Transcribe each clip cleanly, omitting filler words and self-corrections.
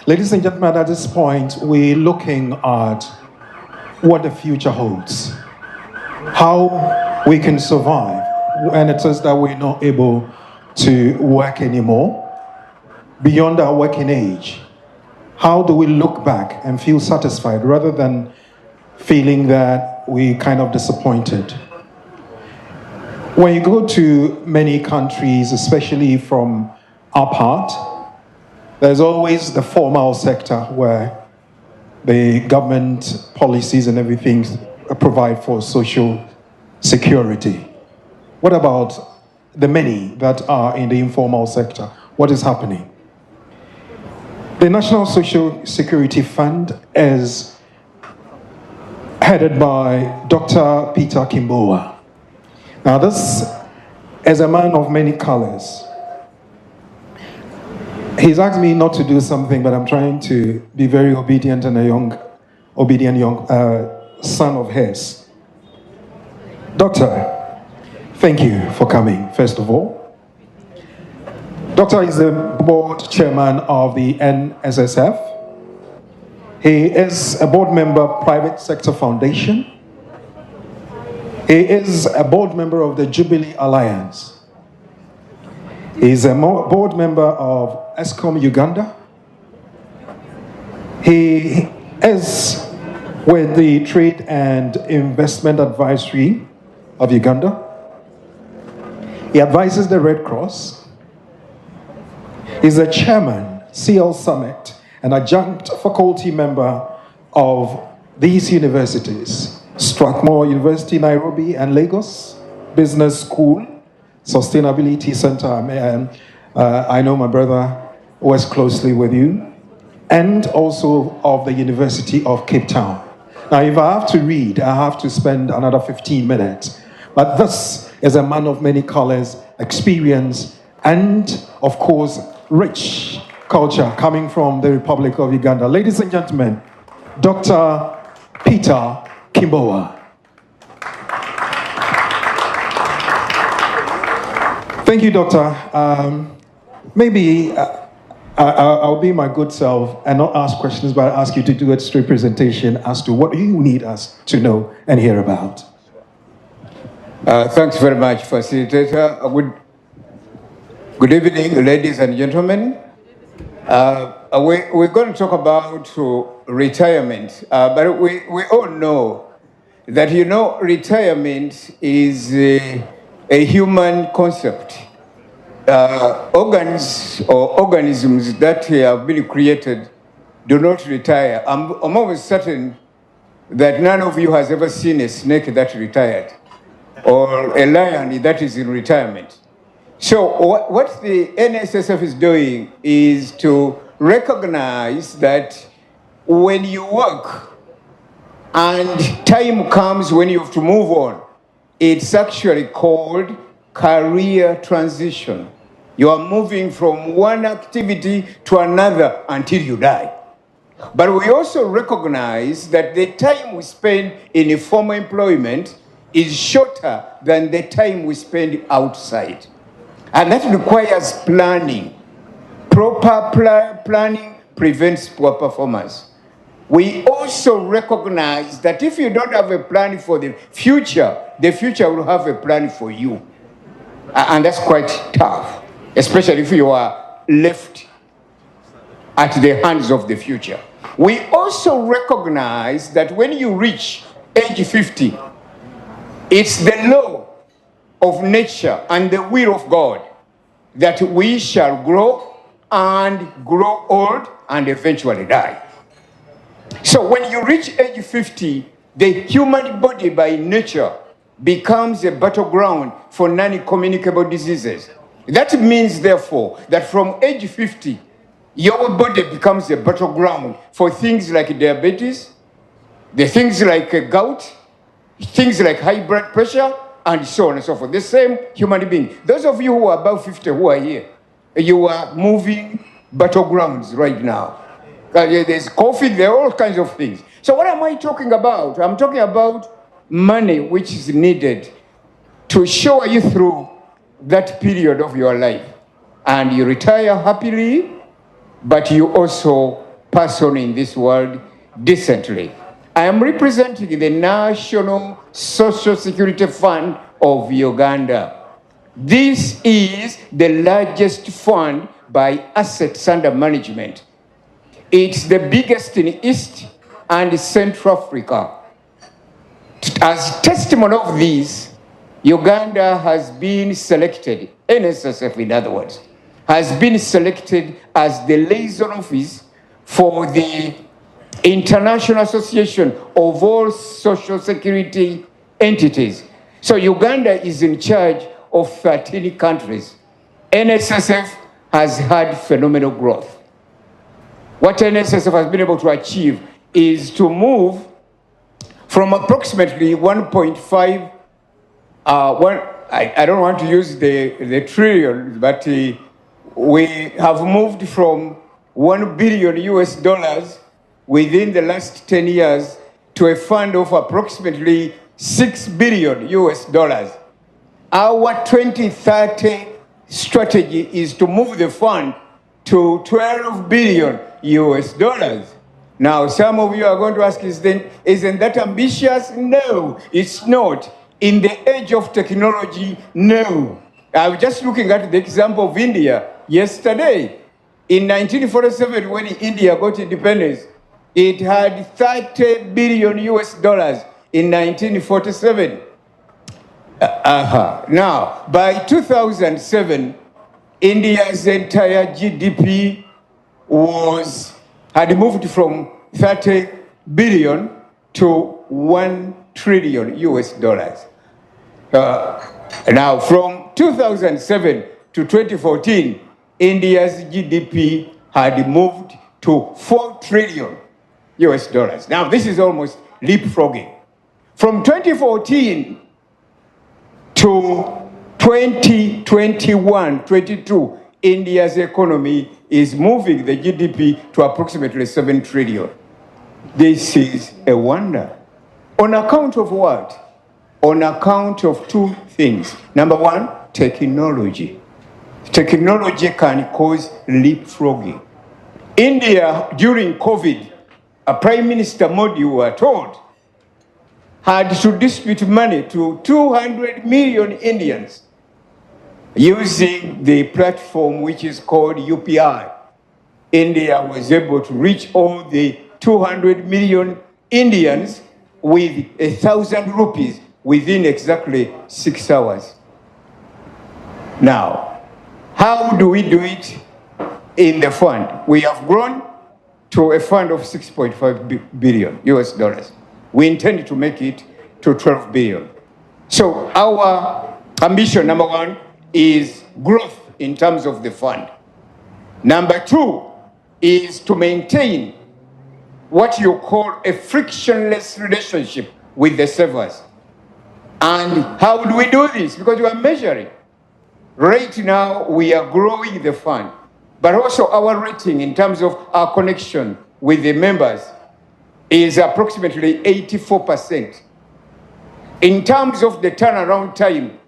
Ladies and gentlemen, at this point, we're looking at what the future holds, how we can survive when it is that we're not able to work anymore, beyond our working age. How do we look back and feel satisfied rather than feeling that we're kind of disappointed? When you go to many countries, especially from our part, there's always the formal sector where the government policies and everything provide for social security. What about the many that are in the informal sector? What is happening? The National Social Security Fund is headed by Dr. Peter Kimbowa. Now, this is a man of many colors. He's asked me not to do something, but I'm trying to be very obedient and obedient young son of his. Doctor, thank you for coming, first of all. Doctor is the board chairman of the NSSF. He is a board member of Private Sector Foundation. He is a board member of the Jubilee Alliance. He is a board member of UK-Uganda. He is with the Trade and Investment Advisory of Uganda. He advises the Red Cross. He's a chairman, CL Summit, an adjunct faculty member of these universities: Strathmore University, Nairobi, and Lagos Business School, Sustainability Center. And I know my brother works closely with you, and also of the University of Cape Town. Now, if I have to read, I have to spend another 15 minutes. But this is a man of many colors, experience, and of course, rich culture coming from the Republic of Uganda. Ladies and gentlemen, Dr. Peter Kimbowa. Thank you, Doctor. Maybe I'll be my good self and not ask questions, but I'll ask you to do a straight presentation as to what you need us to know and hear about. Thanks very much, Facilitator. Good evening, ladies and gentlemen. We're going to talk about retirement, but we all know that, retirement is a human concept. Organs or organisms that have been created do not retire. I'm almost certain that none of you has ever seen a snake that retired or a lion that is in retirement. So what the NSSF is doing is to recognize that when you work and time comes when you have to move on, it's actually called career transition. You are moving from one activity to another until you die. But we also recognize that the time we spend in a formal employment is shorter than the time we spend outside. And that requires planning. Proper planning prevents poor performance. We also recognize that if you don't have a plan for the future will have a plan for you. And that's quite tough, especially if you are left at the hands of the future. We also recognize that when you reach age 50, it's the law of nature and the will of God that we shall grow old and eventually die. So when you reach age 50, the human body by nature becomes a battleground for non-communicable diseases. That means, therefore, that from age 50, your body becomes a battleground for things like diabetes, the things like gout, things like high blood pressure, and so on and so forth. The same human being. Those of you who are above 50 who are here, you are moving battlegrounds right now. There's COVID, there are all kinds of things. So what am I talking about? I'm talking about money which is needed to show you through that period of your life. And you retire happily, but you also person in this world decently. I am representing the National Social Security Fund of Uganda. This is the largest fund by assets under management. It's the biggest in East and Central Africa. As testimony of this, Uganda has been selected, NSSF in other words, has been selected as the liaison office for the International Association of all Social Security entities. So Uganda is in charge of 13 countries. NSSF has had phenomenal growth. What NSSF has been able to achieve is to move from approximately 1.5, I don't want to use the trillion, but we have moved from $1 billion US within the last 10 years to a fund of approximately $6 billion US. Our 2030 strategy is to move the fund to $12 billion US. Now, some of you are going to ask, isn't that ambitious? No, it's not. In the age of technology, no. I was just looking at the example of India yesterday. In 1947, when India got independence, it had $30 billion US. In 1947. Now, by 2007, India's entire GDP had moved from 30 billion to 1 trillion US dollars. Now, from 2007 to 2014, India's GDP had moved to 4 trillion US dollars. Now, this is almost leapfrogging. From 2014 to 2021-22, India's economy is moving the GDP to approximately 7 trillion. This is a wonder. On account of what? On account of two things. Number one, technology. Technology can cause leapfrogging. India, during COVID, Prime Minister Modi, we were told, had to distribute money to 200 million Indians using the platform which is called UPI. India was able to reach all the 200 million Indians with 1,000 rupees within exactly 6 hours. Now, how do we do it in the fund? We have grown to a fund of 6.5 billion US dollars. We intend to make it to 12 billion. So our ambition, number one, is growth in terms of the fund. Number two is to maintain what you call a frictionless relationship with the servers. And how do we do this? Because we are measuring. Right now, we are growing the fund, but also our rating in terms of our connection with the members is approximately 84%. In terms of the turnaround time,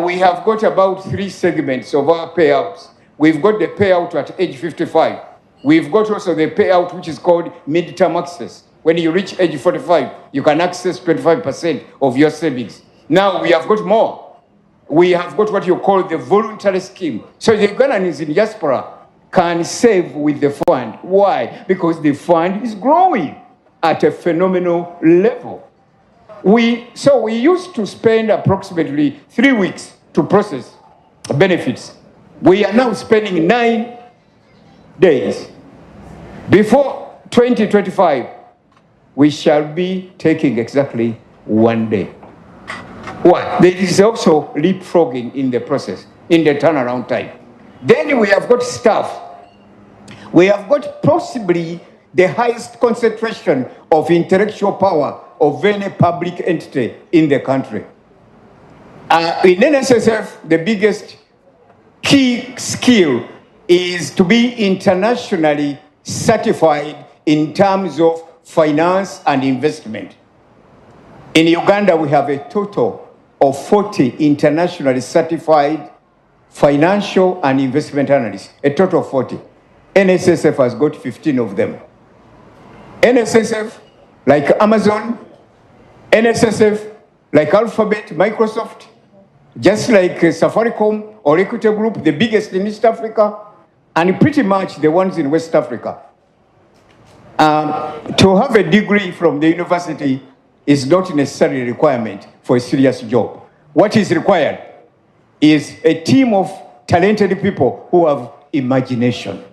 we have got about 3 segments of our payouts. We've got the payout at age 55. We've got also the payout which is called mid-term access. When you reach age 45, you can access 25% of your savings. Now we have got more. We have got what you call the voluntary scheme. So the Ugandans in diaspora can save with the fund. Why? Because the fund is growing at a phenomenal level. We used to spend approximately 3 weeks to process benefits. We are now spending 9 days. Before 2025, we shall be taking exactly 1 day. Why? There is also leapfrogging in the process, in the turnaround time. Then we have got staff. We have got possibly the highest concentration of intellectual power of any public entity in the country. In NSSF, the biggest key skill is to be internationally certified in terms of finance and investment. In Uganda, we have a total of 40 internationally certified financial and investment analysts, a total of 40. NSSF has got 15 of them. NSSF, like Amazon, NSSF, like Alphabet, Microsoft, just like Safaricom or Equity Group, the biggest in East Africa, and pretty much the ones in West Africa. To have a degree from the university is not necessarily a requirement for a serious job. What is required is a team of talented people who have imagination.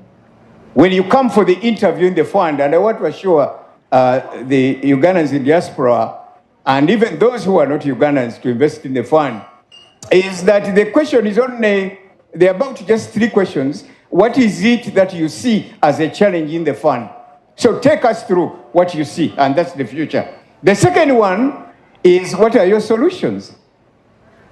When you come for the interview in the fund, and I want to assure the Ugandans in diaspora, and even those who are not Ugandans to invest in the fund, is that the question is only, they're about just 3 questions. What is it that you see as a challenge in the fund? So take us through what you see, and that's the future. The second one is, what are your solutions?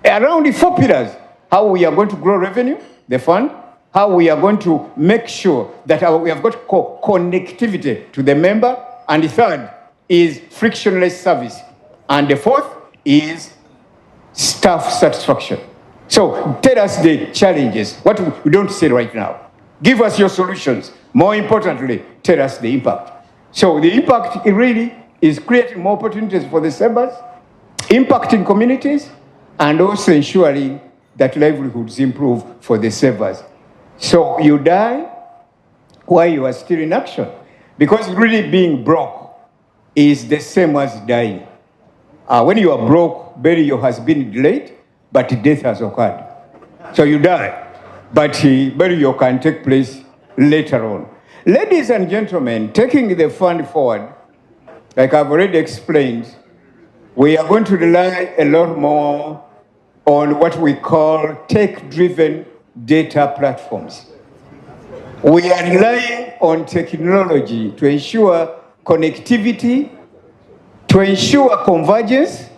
Around the 4 pillars: how we are going to grow revenue, the fund, how we are going to make sure that we have got connectivity to the member, and the third is frictionless service, and the fourth is staff satisfaction. So tell us the challenges, what we don't see right now. Give us your solutions. More importantly, tell us the impact. So the impact, it really is creating more opportunities for the servers, impacting communities, and also ensuring that livelihoods improve for the servers. So you die while you are still in action. Because really being broke is the same as dying. When you are broke, burial has been delayed, but death has occurred. So you die, but burial can take place later on. Ladies and gentlemen, taking the fund forward, like I've already explained, we are going to rely a lot more on what we call tech-driven data platforms. We are relying on technology to ensure connectivity, to ensure convergence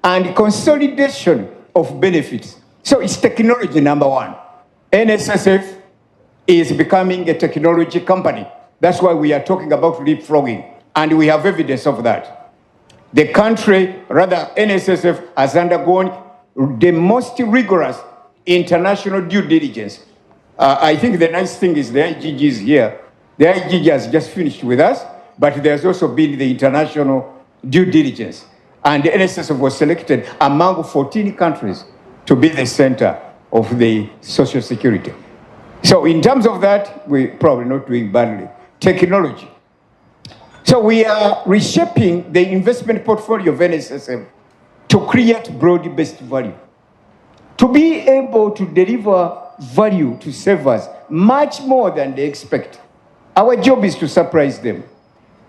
and consolidation of benefits. So it's technology number one. NSSF is becoming a technology company. That's why we are talking about leapfrogging, and we have evidence of that. The country, rather NSSF, has undergone the most rigorous international due diligence. I think the nice thing is the IGG is here. The IGG has just finished with us, but there's also been the international due diligence. And the NSSF was selected among 14 countries to be the center of the social security. So in terms of that, we're probably not doing badly. Technology. So we are reshaping the investment portfolio of NSSF to create broad-based value, to be able to deliver value to savers much more than they expect. Our job is to surprise them.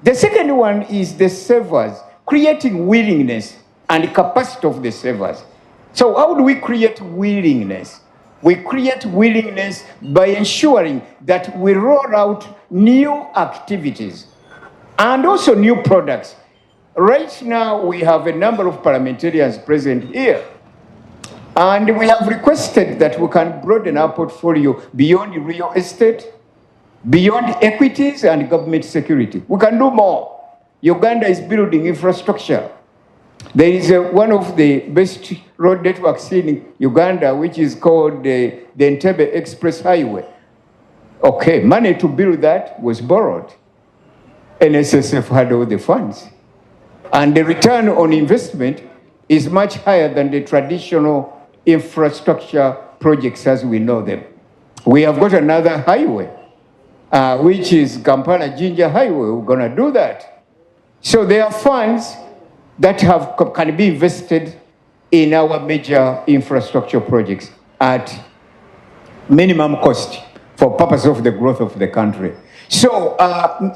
The second one is the savers, creating willingness and capacity of the savers. So how do we create willingness? We create willingness by ensuring that we roll out new activities and also new products. Right now, we have a number of parliamentarians present here, and we have requested that we can broaden our portfolio beyond real estate, beyond equities and government security. We can do more. Uganda is building infrastructure. There is one of the best road networks in Uganda, which is called the Entebbe Express Highway. Okay, money to build that was borrowed. NSSF had all the funds. And the return on investment is much higher than the traditional infrastructure projects as we know them. We have got another highway, which is Kampala-Jinja Highway. We're going to do that. So there are funds that can be invested in our major infrastructure projects at minimum cost for purpose of the growth of the country. So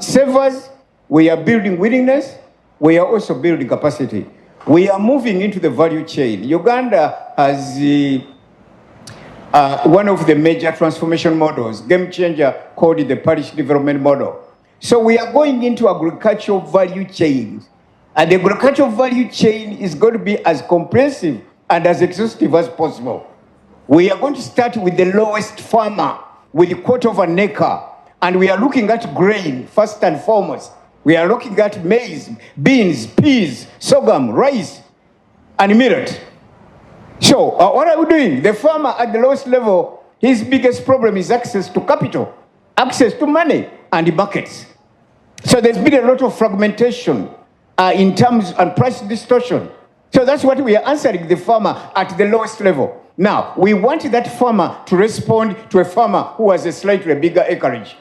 savers, we are building willingness. We are also building capacity. We are moving into the value chain. Uganda has one of the major transformation models, game changer, called the parish development model. So we are going into agricultural value chains. And the agricultural value chain is going to be as comprehensive and as exhaustive as possible. We are going to start with the lowest farmer with a quarter of an acre. And we are looking at grain first and foremost. We are looking at maize, beans, peas, sorghum, rice, and millet. So what are we doing? The farmer at the lowest level, his biggest problem is access to capital. access to money and markets. So there's been a lot of fragmentation in terms and price distortion. So that's what we are answering the farmer at the lowest level. Now, we want that farmer to respond to a farmer who has a slightly bigger acreage.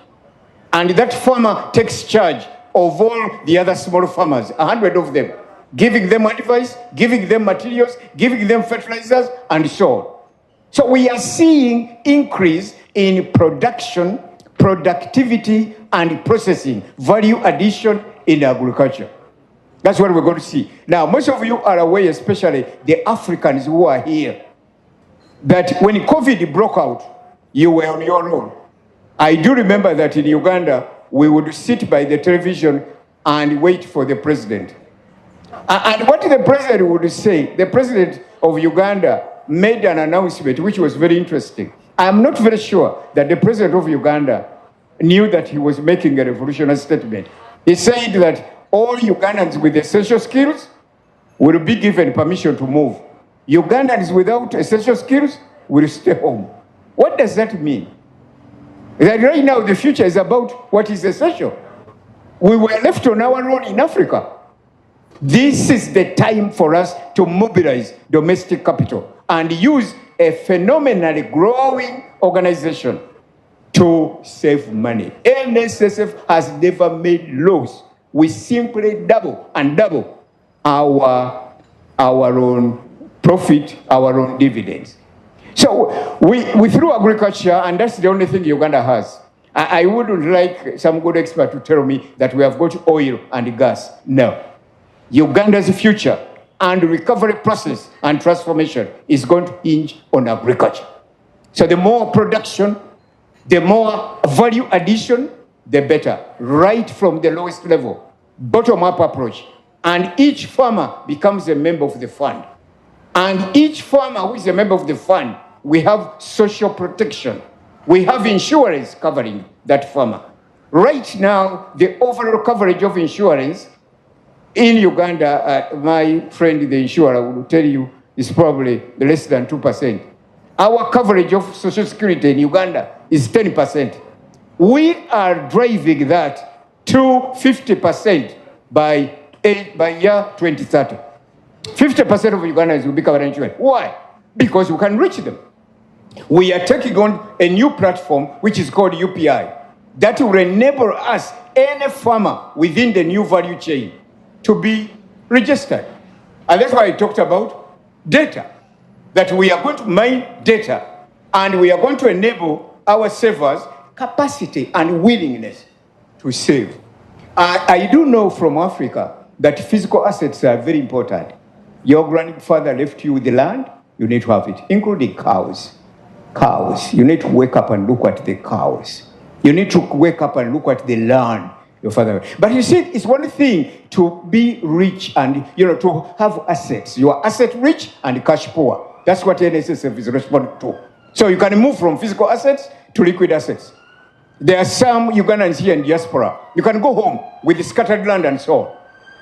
And that farmer takes charge of all the other small farmers, 100 of them, giving them advice, giving them materials, giving them fertilizers, and so on. So we are seeing increase in production, productivity, and processing, value addition in agriculture. That's what we're going to see. Now, most of you are aware, especially the Africans who are here, that when COVID broke out, you were on your own. I do remember that in Uganda, we would sit by the television and wait for the president. And what the president would say, the president of Uganda made an announcement which was very interesting. I'm not very sure that the president of Uganda knew that he was making a revolutionary statement. He said that all Ugandans with essential skills will be given permission to move. Ugandans without essential skills will stay home. What does that mean? That right now the future is about what is essential. We were left on our own in Africa. This is the time for us to mobilize domestic capital and use a phenomenally growing organization to save money. NSSF has never made laws. We simply double and double our own profit, our own dividends. So we through agriculture, and that's the only thing Uganda has. I wouldn't like some good expert to tell me that we have got oil and gas. No. Uganda's future and recovery process and transformation is going to hinge on agriculture. So the more production, the more value addition, the better, right from the lowest level, bottom-up approach. And each farmer becomes a member of the fund. And each farmer who is a member of the fund, we have social protection. We have insurance covering that farmer. Right now, the overall coverage of insurance in Uganda, my friend, the insurer, will tell you, is probably less than 2%. Our coverage of Social Security in Uganda is 10%. We are driving that to 50% by year 2030. 50% of Ugandans will be covered in insurance. Why? Because we can reach them. We are taking on a new platform which is called UPI that will enable us, any farmer within the new value chain, to be registered. And that's why I talked about data, that we are going to mine data and we are going to enable our savers capacity and willingness to save. I do know from Africa that physical assets are very important. Your grandfather left you the land, you need to have it, including cows. Cows, you need to wake up and look at the cows. You need to wake up and look at the land your father. But you see, it's one thing to be rich and, to have assets. You are asset rich and cash poor. That's what NSSF is responding to. So you can move from physical assets to liquid assets. There are some Ugandans here in diaspora. You can go home with the scattered land and so on.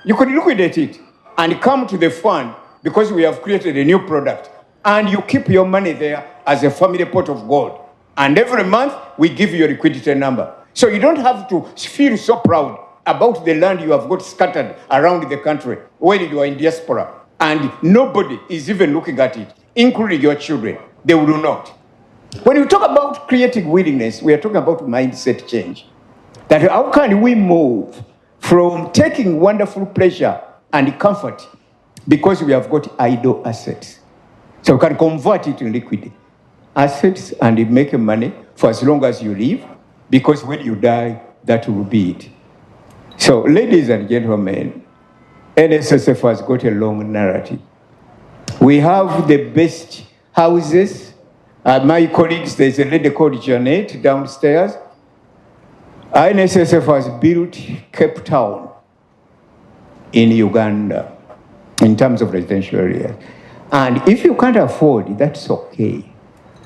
You could liquidate it and come to the fund because we have created a new product. And you keep your money there as a family pot of gold. And every month, we give you a liquidity number. So you don't have to feel so proud about the land you have got scattered around the country when you are in diaspora. And nobody is even looking at it, including your children. They will not. When you talk about creating willingness, we are talking about mindset change. That how can we move from taking wonderful pleasure and comfort because we have got idle assets. So we can convert it in liquid assets and make money for as long as you live, because when you die, that will be it. So, ladies and gentlemen, NSSF has got a long narrative. We have the best houses. My colleagues, there's a lady called Janet downstairs. NSSF has built Cape Town in Uganda in terms of residential areas. And if you can't afford, that's okay.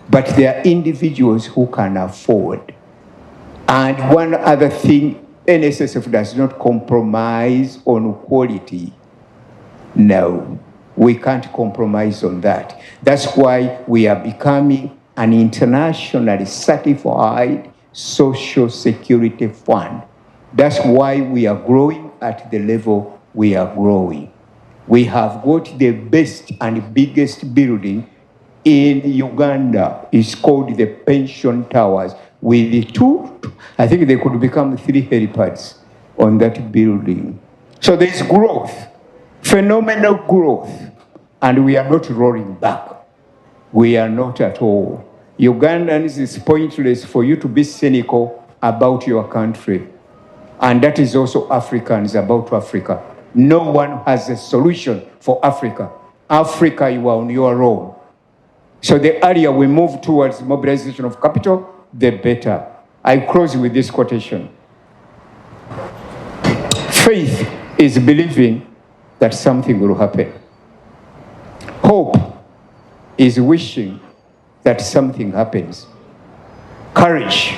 But there are individuals who can afford. And one other thing, NSSF does not compromise on quality. No, we can't compromise on that. That's why we are becoming an internationally certified social security fund. That's why we are growing at the level we are growing. We have got the best and biggest building in Uganda. It's called the Pension Towers, with the I think they could become 3 helipads on that building. So there's growth, phenomenal growth, and we are not rolling back. We are not at all. Ugandans, it's pointless for you to be cynical about your country. And that is also Africans about Africa. No one has a solution for Africa. Africa, you are on your own. So the earlier we move towards mobilization of capital, the better. I close with this quotation. Faith is believing that something will happen. Hope is wishing that something happens. Courage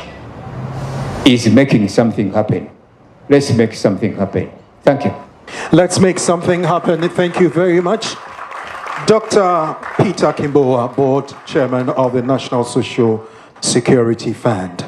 is making something happen. Let's make something happen. Thank you. Let's make something happen. Thank you very much. Dr. Peter Kimbowa, Board Chairman of the National Social Security Fund.